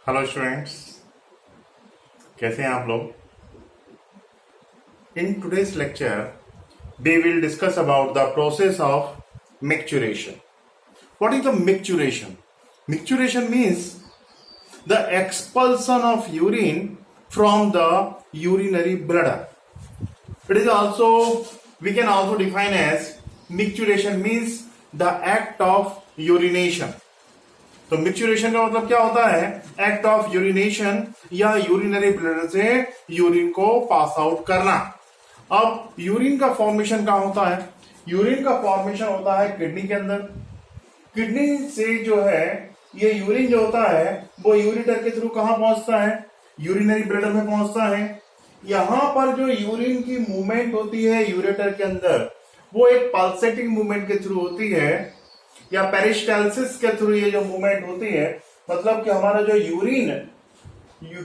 Hello students, कैसे हैं आप लोग। In today's lecture we will discuss about the process of micturition. What is the micturition? Micturition means the expulsion of urine from the urinary bladder. It is also, we can also define as micturition means the act of urination. तो micturition का मतलब क्या होता है? Act of urination या urinary bladder से urine को pass out करना। अब यूरिन का फॉर्मेशन कहां होता है? यूरिन का फॉर्मेशन होता है किडनी के अंदर। किडनी से जो है ये यूरिन जो होता है वो यूरिटर के थ्रू कहां पहुंचता है? यूरिनरी ब्लडर में पहुंचता है। यहां पर जो यूरिन की मूवमेंट होती है यूरेटर के अंदर, वो एक पल्सेटिंग मूवमेंट के थ्रू होती है या पेरिस्टाल्सिस के थ्रू ये जो मूवमेंट होती है। मतलब कि हमारा जो यूरिन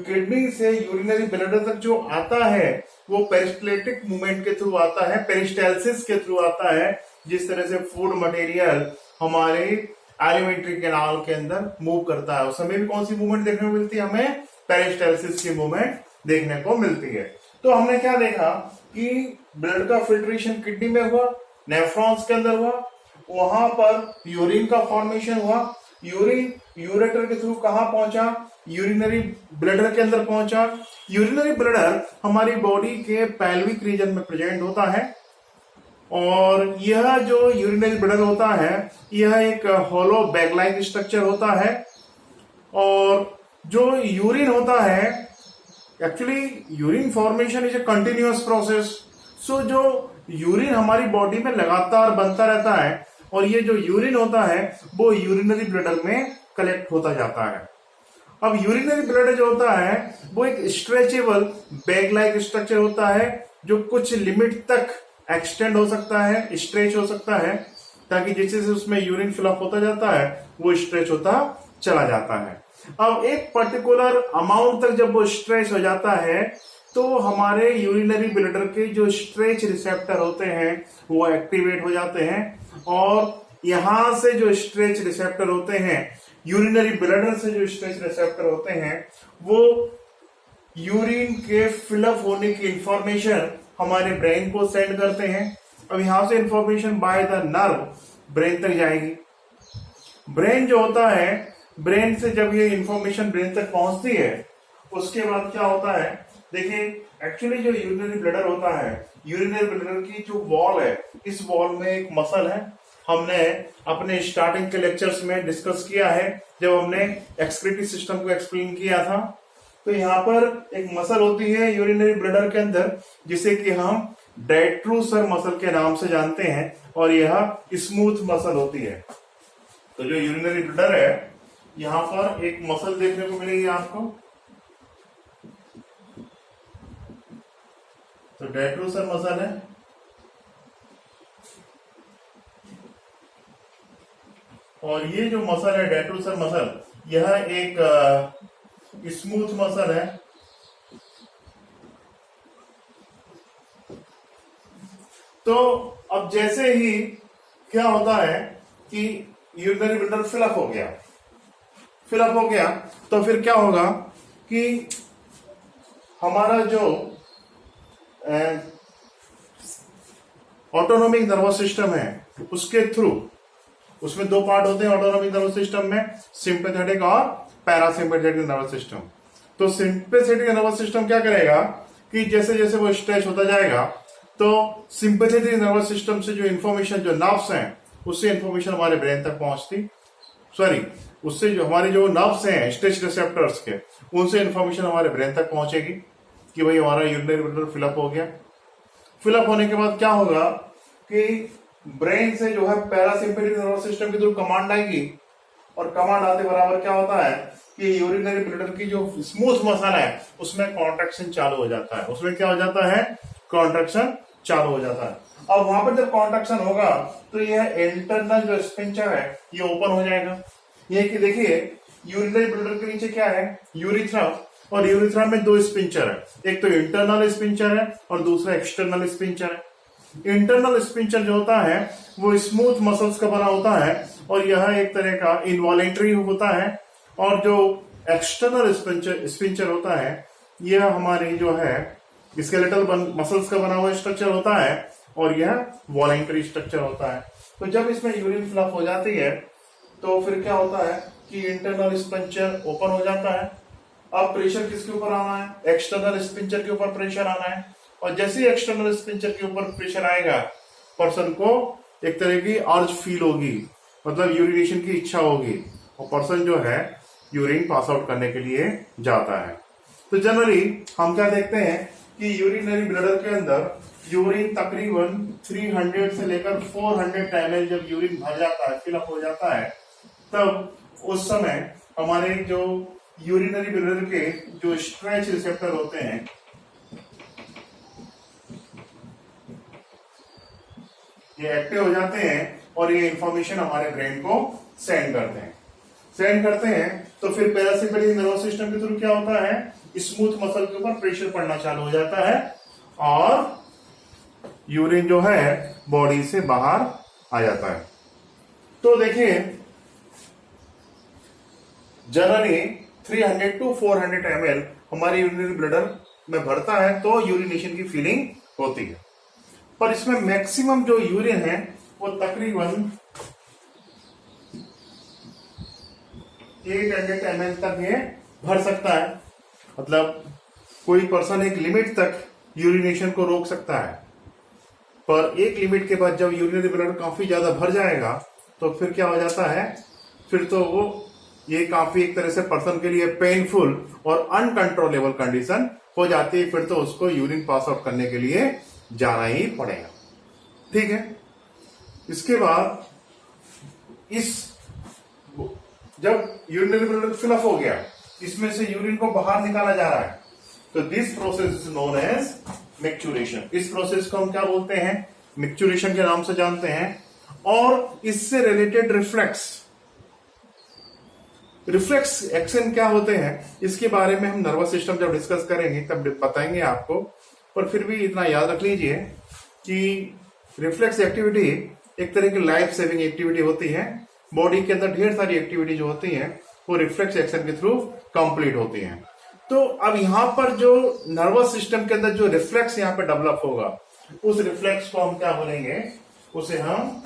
किडनी से यूरिनरी ब्लडर तक जो आता है वो पेरिस्टाल्टिक मूवमेंट के थ्रू आता है, पेरिस्टाल्सिस के थ्रू आता है। जिस तरह से फूड मटेरियल हमारे एलिमेंट्री कैनाल के अंदर मूव करता है, उस समय भी कौन सी मूवमेंट देखने को मिलती है? हमें पेरिस्टाल्सिस की मूवमेंट देखने को मिलती है। तो हमने क्या देखा कि ब्लड का फिल्ट्रेशन किडनी में हुआ, नेफ्रॉन्स के अंदर हुआ, वहां पर यूरिन का फॉर्मेशन हुआ। यूरिन यूरेटर के थ्रू कहां पहुंचा? यूरिनरी ब्लडर के अंदर पहुंचा। यूरिनरी ब्लडर हमारी बॉडी के पैल्विक रीजन में प्रेजेंट होता है और यह जो यूरिनरी ब्लडर होता है यह एक होलो बैग लाइक स्ट्रक्चर होता है। और जो यूरिन होता है, actually urine formation is a continuous process. So जो यूरिन हमारी बॉडी में लगातार बनता रहता है और ये जो यूरिन होता है वो यूरिनरी ब्लडर में कलेक्ट होता जाता है। अब यूरिनरी ब्लडर जो होता है वो एक स्ट्रेचेबल बैग लाइक स्ट्रक्चर होता है जो कुछ लिमिट तक एक्सटेंड हो सकता है, स्ट्रेच हो सकता है, ताकि जैसे से उसमें यूरिन फिलअप होता जाता है वो स्ट्रेच होता चला जाता है। अब एक पर्टिकुलर अमाउंट तक जब वो स्ट्रेच हो जाता है तो हमारे यूरिनरी ब्लडर के जो स्ट्रेच रिसेप्टर होते हैं वो एक्टिवेट हो जाते हैं और यहां से जो स्ट्रेच रिसेप्टर होते हैं, यूरिनरी ब्लडर से जो स्ट्रेच रिसेप्टर होते हैं, वो यूरिन के फिलअप होने की इंफॉर्मेशन हमारे ब्रेन को सेंड करते हैं। अब यहां से information by the nerve brain तक जाएगी। ब्रेन जो होता है, ब्रेन से जब ये इंफॉर्मेशन ब्रेन तक पहुंचती है उसके बाद क्या होता है? देखिए, एक्चुअली जो यूरिनरी ब्लडर होता है, यूरिनरी ब्लडर की जो वॉल है, इस वॉल में एक मसल है। हमने अपने स्टार्टिंग के लेक्चर्स में डिस्कस किया है जब हमने एक्सक्रीटरी सिस्टम को एक्सप्लेन किया था। तो यहाँ पर एक मसल होती है यूरिनरी ब्लडर के अंदर जिसे कि हम डेट्रूसर मसल के नाम से जानते हैं और यह स्मूथ मसल होती है। तो जो यूरिनरी ब्लडर है, यहाँ पर एक मसल देखने को मिलेगी आपको। तो डेट्रूसर मसल है और ये जो मसल है डेट्रूसर मसल, यह एक स्मूथ मसल है। तो अब जैसे ही क्या होता है कि यूरिनरी ब्लडर फिलअप हो गया तो फिर क्या होगा कि हमारा जो ऑटोनोमिक नर्वस सिस्टम है उसके थ्रू, उसमें दो पार्ट होते हैं ऑटोनोमिक नर्वस सिस्टम में, सिंपैथेटिक और पैरासिम्पैथेटिक नर्वस सिस्टम। तो सिंपैथेटिक नर्वस सिस्टम क्या करेगा कि जैसे जैसे वो स्ट्रेच होता जाएगा तो सिंपैथेटिक नर्वस सिस्टम से जो इंफॉर्मेशन, जो नर्व्स हैं, उससे इंफॉर्मेशन हमारे ब्रेन तक पहुंचती, उससे जो हमारे जो नर्व्स हैं स्ट्रेच रिसेप्टर्स के, उनसे इंफॉर्मेशन हमारे ब्रेन तक पहुंचेगी कि भाई हमारा यूरिनरी ब्लडर फिलअप हो गया। फिलअप होने के बाद क्या होगा कि ब्रेन से जो है पैरासिम्पैथेटिक नर्वस सिस्टम के थ्रू कमांड आएगी और कमांड आते बराबर क्या होता है कि यूरिनरी ब्लडर की जो स्मूथ मसल है उसमें कॉन्ट्रैक्शन चालू हो जाता है। उसमें क्या हो जाता है? कॉन्ट्रैक्शन चालू हो जाता है। अब वहां पर जब कॉन्ट्रैक्शन होगा तो यह इंटरनल जो स्पिंचर है ये ओपन हो जाएगा। ये कि देखिए, यूरिनरी ब्लडर के नीचे क्या है? यूरिथ्रा, और यूरिथ्रा में दो स्पिंचर है, एक तो इंटरनल स्पिंचर है और दूसरा एक्सटर्नल स्पिंचर है। इंटरनल स्पिंचर जो होता है वो स्मूथ मसल्स का बना होता है और यह एक तरह का इनवॉलेंट्री होता है और जो एक्सटर्नल स्पिंचर होता है, यह हमारी जो है स्केलेटल मसल्स का बना हुआ स्ट्रक्चर होता है और यह वॉलेंटरी स्ट्रक्चर होता है। तो जब इसमें यूरिन फिलअप हो जाती है तो फिर क्या होता है कि इंटरनल स्पिंचर ओपन हो जाता है। अब प्रेशर किसके ऊपर आना है, एक्सटर्नल स्पिंचर के ऊपर प्रेशर आना है, और जैसे ही एक्सटर्नल स्पिंचर के ऊपर प्रेशर आएगा पर्सन को एक तरह की अर्ज फील होगी, मतलब यूरिनेशन की इच्छा होगी, और पर्सन जो है यूरिन पास आउट करने के लिए जाता है। तो जनरली हम क्या देखते हैं कि यूरिनरी ब्लडर के अंदर यूरिन तकरीबन 300 से लेकर 400 ml जब यूरिन भर जाता है, फिलअप हो जाता है, तब उस समय हमारे जो यूरिनरी ब्लडर के जो स्ट्रेच रिसेप्टर होते हैं ये एक्टिव हो जाते हैं और ये इंफॉर्मेशन हमारे ब्रेन को सेंड करते हैं। तो फिर पैरासिम्पैथिक नर्वस सिस्टम के थ्रू क्या होता है, स्मूथ मसल के ऊपर प्रेशर पड़ना चालू हो जाता है और यूरिन जो है बॉडी से बाहर आ जाता है। तो देखिए जनरली 300 to 400 ml हमारे यूरिनरी ब्लडर में भरता है तो यूरिनेशन की फीलिंग होती है, पर इसमें मैक्सिमम जो यूरिन है वो तकरीबन 800 ml तक ये भर सकता है। मतलब कोई पर्सन एक लिमिट तक यूरिनेशन को रोक सकता है, पर एक लिमिट के बाद जब यूरिनरी ब्लडर काफी ज्यादा भर जाएगा तो फिर क्या हो जाता है, फिर तो वो ये काफी एक तरह से पर्सन के लिए पेनफुल और अनकंट्रोलेबल कंडीशन हो जाती है, फिर तो उसको यूरिन पास आउट करने के लिए जाना ही पड़ेगा। ठीक है, इसके बाद जब यूरिनरी ब्लडर फिलअप हो गया, इसमें से यूरिन को बाहर निकाला जा रहा है, तो this process is known as micturition. इस प्रोसेस को हम क्या बोलते हैं, मिक्चुरेशन के नाम से जानते हैं। और इससे रिलेटेड रिफ्लेक्स एक्शन क्या होते हैं, इसके बारे में हम नर्वस सिस्टम जब डिस्कस करेंगे तब बताएंगे आपको, पर फिर भी इतना याद रख लीजिए कि रिफ्लेक्स एक्टिविटी एक तरह की लाइफ सेविंग एक्टिविटी होती है। बॉडी के अंदर ढेर सारी एक्टिविटी जो होती हैं वो रिफ्लेक्स एक्शन के थ्रू कंप्लीट होती हैं। तो अब यहां पर जो नर्वस सिस्टम के अंदर जो रिफ्लेक्स यहां पे डेवलप होगा, उस रिफ्लेक्स को हम क्या बोलेंगे, उसे हम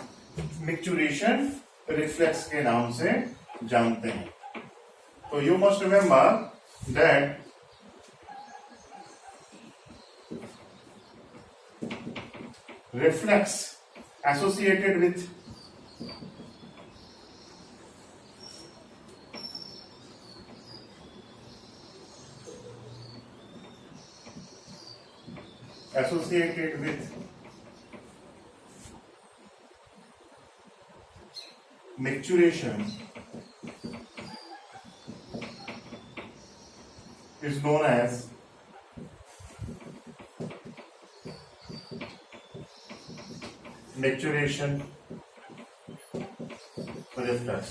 मिक्चुरेशन रिफ्लेक्स के नाम से जानते हैं। तो you must remember that reflex associated with micturition is known as micturition reflex.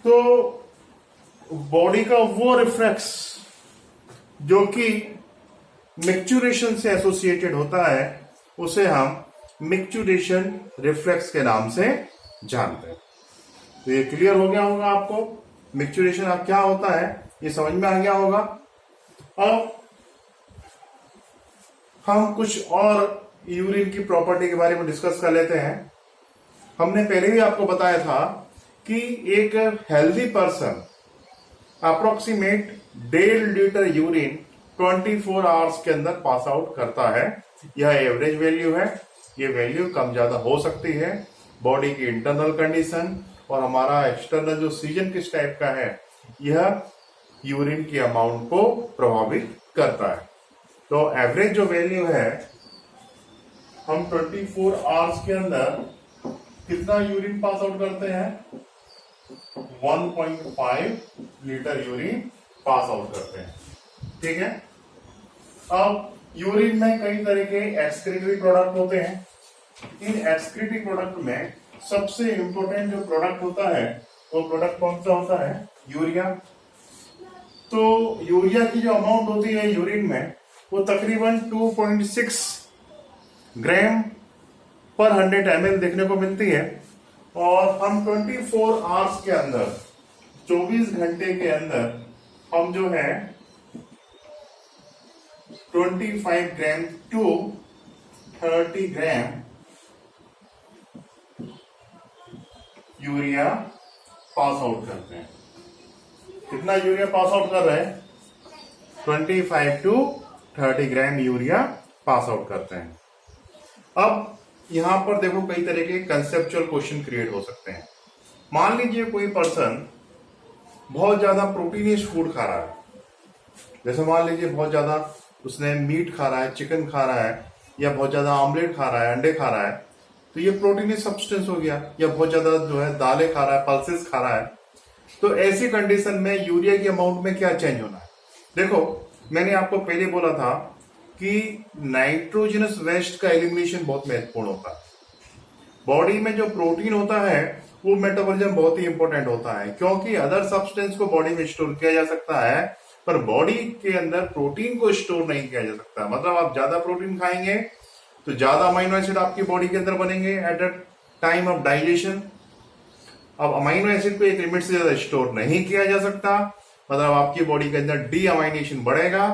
तो बॉडी का वो रिफ्लेक्स जो कि मिक्चुरेशन से एसोसिएटेड होता है उसे हम मिक्चुरेशन रिफ्लेक्स के नाम से जानते हैं। तो ये क्लियर हो गया होगा आपको, मिक्चुरेशन अब क्या होता है ये समझ में आ गया होगा। अब हम कुछ और यूरिन की प्रॉपर्टी के बारे में डिस्कस कर लेते हैं। हमने पहले भी आपको बताया था कि एक healthy person approximate 1.5 litre urine 24 hours के अंदर पास आउट करता है। यह एवरेज वैल्यू है, ये वैल्यू कम ज्यादा हो सकती है। बॉडी की इंटरनल कंडीशन और हमारा एक्सटर्नल जो सीजन किस टाइप का है यह यूरिन की अमाउंट को प्रभावित करता है। तो एवरेज जो वैल्यू है, हम 24 आवर्स के अंदर कितना यूरिन पास आउट करते हैं, 1.5 लीटर यूरिन पास आउट करते हैं। ठीक है, अब यूरिन में कई तरह के एक्सक्रीटरी प्रोडक्ट होते हैं। इन एक्सक्रीटरी प्रोडक्ट में सबसे इंपॉर्टेंट जो प्रोडक्ट होता है वो प्रोडक्ट कौन सा होता है, यूरिया। तो यूरिया की जो अमाउंट होती है यूरिन में वो तकरीबन 2.6 ग्राम पर 100 ml देखने को मिलती है। और हम 24 आवर्स के अंदर 24 घंटे के अंदर हम जो है 25 gram to 30 gram urea pass out करते हैं। कितना यूरिया पास आउट कर रहे हैं? 25 to 30 gram urea pass out करते हैं। अब यहां पर देखो कई तरह के कंसेप्चुअल क्वेश्चन क्रिएट हो सकते हैं। मान लीजिए कोई पर्सन बहुत ज्यादा प्रोटीनियस फूड खा रहा है, जैसे मान लीजिए बहुत ज्यादा उसने मीट खा रहा है, चिकन खा रहा है, या बहुत ज्यादा ऑमलेट खा रहा है, अंडे खा रहा है, तो ये प्रोटीनियस सब्सटेंस हो गया। या बहुत ज्यादा जो है दालें खा रहा है, पल्सेस खा रहा है, तो ऐसी कंडीशन में यूरिया के अमाउंट में क्या चेंज होना है? देखो मैंने आपको पहले बोला था कि नाइट्रोजनस वेस्ट का एलिमिनेशन बहुत महत्वपूर्ण होता है। बॉडी में जो प्रोटीन होता है वो मेटाबॉलिज्म बहुत ही इंपॉर्टेंट होता है, क्योंकि अदर सब्सटेंस को बॉडी में स्टोर किया जा सकता है पर बॉडी के अंदर प्रोटीन को स्टोर नहीं किया जा सकता। मतलब आप ज्यादा प्रोटीन खाएंगे तो ज्यादा अमीनो एसिड आपकी बॉडी के अंदर बनेंगे at the time of digestion. अब अमीनो एसिड को एक लिमिट से ज्यादा स्टोर नहीं किया जा सकता, मतलब आपकी बॉडी के अंदर डी अमाइनेशन बढ़ेगा।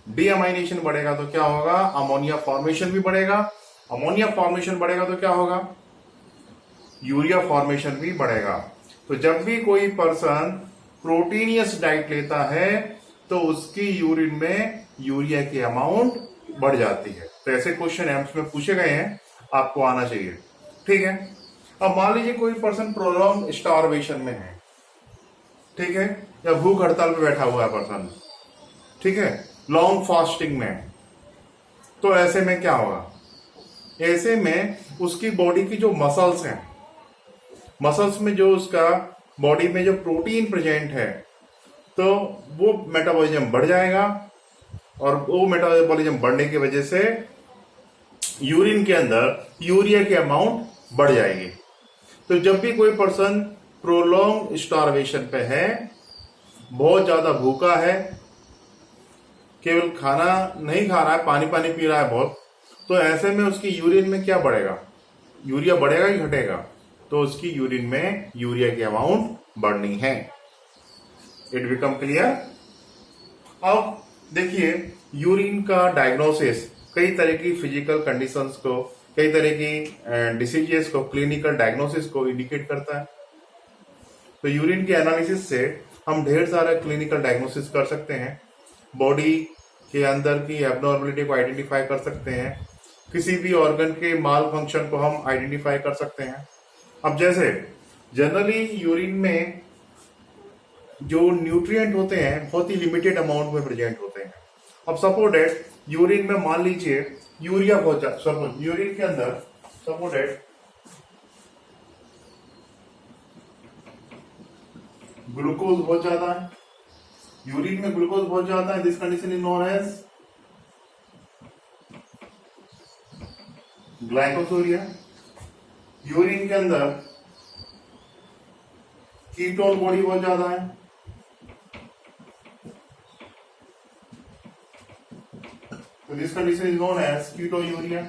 डी अमाइनेशन बढ़ेगा तो क्या होगा? अमोनिया फॉर्मेशन भी बढ़ेगा। अमोनिया फॉर्मेशन बढ़ेगा तो क्या होगा? यूरिया फॉर्मेशन भी बढ़ेगा। तो जब भी कोई पर्सन प्रोटीनियस डाइट लेता है तो उसकी यूरिन में यूरिया की अमाउंट बढ़ जाती है। तो ऐसे क्वेश्चन एम्स में पूछे गए हैं, आपको आना चाहिए। ठीक है। अब मान लीजिए कोई पर्सन प्रोलॉन्ग स्टारवेशन में है, ठीक है, या भूख हड़ताल पे बैठा हुआ है पर्सन, ठीक है, लॉन्ग फास्टिंग में, तो ऐसे में क्या होगा? ऐसे में उसकी बॉडी की जो मसल्स हैं, मसल्स में जो उसका बॉडी में जो प्रोटीन प्रेजेंट है, तो वो मेटाबॉलिज्म बढ़ जाएगा, और वो मेटाबॉलिज्म बढ़ने की वजह से यूरिन के अंदर यूरिया की अमाउंट बढ़ जाएगी। तो जब भी कोई पर्सन प्रोलॉन्ग स्टारवेशन पे है, बहुत ज्यादा भूखा है, केवल खाना नहीं खा रहा है, पानी पानी पी रहा है बहुत, तो ऐसे में उसकी यूरिन में क्या बढ़ेगा? यूरिया बढ़ेगा कि घटेगा? तो उसकी यूरिन में यूरिया की अमाउंट बढ़नी है। It become clear? अब देखिए यूरिन का डायग्नोसिस कई तरह की फिजिकल कंडीशंस को, कई तरह की डिसीजेस को, क्लिनिकल डायग्नोसिस को इंडिकेट करता है। तो यूरिन के एनालिसिस से हम ढेर सारा क्लिनिकल डायग्नोसिस कर सकते हैं, बॉडी के अंदर की एबनॉर्मलिटी को आइडेंटिफाई कर सकते हैं, किसी भी ऑर्गन के माल फंक्शन को हम आइडेंटिफाई कर सकते हैं। अब जैसे जनरली यूरिन में जो न्यूट्रिएंट होते हैं बहुत ही लिमिटेड अमाउंट में प्रेजेंट होते हैं। अब सपोज डेट यूरिन में मान लीजिए यूरिया बहुत ज्यादा, सपोज यूरिन के अंदर सपोज डेट ग्लूकोज बहुत ज्यादा है, यूरिन में ग्लूकोज बहुत ज्यादा है, this condition is known as glycosuria. Urine के अंदर कीटोन बॉडी बहुत ज्यादा है, तो this condition is known as ketonuria.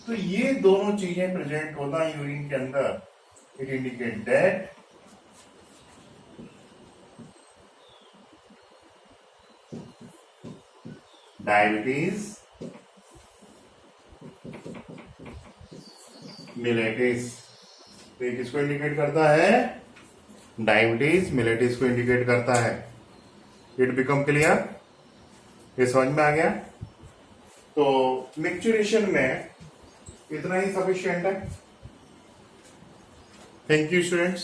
तो ये दोनों चीजें प्रेजेंट होता है यूरिन के अंदर। It indicate that diabetes mellitus. तो ये किसको इंडिकेट करता है? डायबिटीज मिलेटिस को इंडिकेट करता है। It become clear? ये समझ में आ गया? तो मिक्सचरेशन में इतना ही सफिशिएंट है। Thank you students.